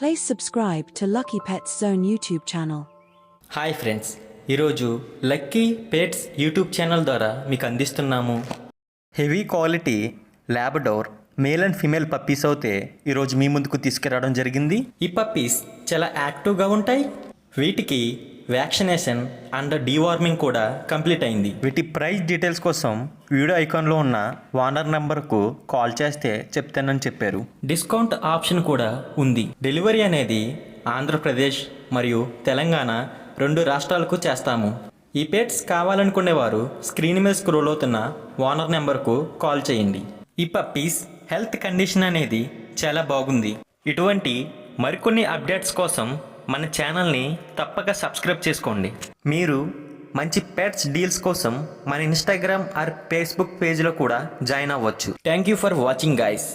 Please subscribe to Lucky Pets Zone YouTube channel. Hi friends, ఈరోజు lucky pets YouTube channel ద్వారా మీకు అందిస్తున్నాము heavy quality Labrador male and female puppies అయితే ఈరోజు మీ ముందుకు తీసుకురావడం జరిగింది. ఈ పప్పీస్ చాలా యాక్టివ్గా ఉంటాయి. వీటికి వ్యాక్సినేషన్ అండ్ డీవార్మింగ్ కూడా కంప్లీట్ అయింది. వీటి ప్రైస్ డీటెయిల్స్ కోసం వీడియో ఐకాన్లో ఉన్న ఓనర్ నెంబర్కు కాల్ చేస్తే చెప్తానని చెప్పారు. డిస్కౌంట్ ఆప్షన్ కూడా ఉంది. డెలివరీ అనేది ఆంధ్రప్రదేశ్ మరియు తెలంగాణ 2 రాష్ట్రాలకు చేస్తాము. ఈ పెట్స్ కావాలనుకునేవారు స్క్రీన్ మీద స్క్రోల్ అవుతున్న ఓనర్ నెంబర్కు కాల్ చేయండి. ఈ పప్పీస్ హెల్త్ కండిషన్ అనేది చాలా బాగుంది. ఇటువంటి మరికొన్ని అప్డేట్స్ కోసం మన ఛానల్ని తప్పక సబ్స్క్రైబ్ చేసుకోండి. మీరు మంచి పెట్స్ డీల్స్ కోసం మన ఇన్స్టాగ్రామ్ ఆర్ ఫేస్బుక్ పేజ్లో కూడా జాయిన్ అవ్వచ్చు. Thank you for watching guys.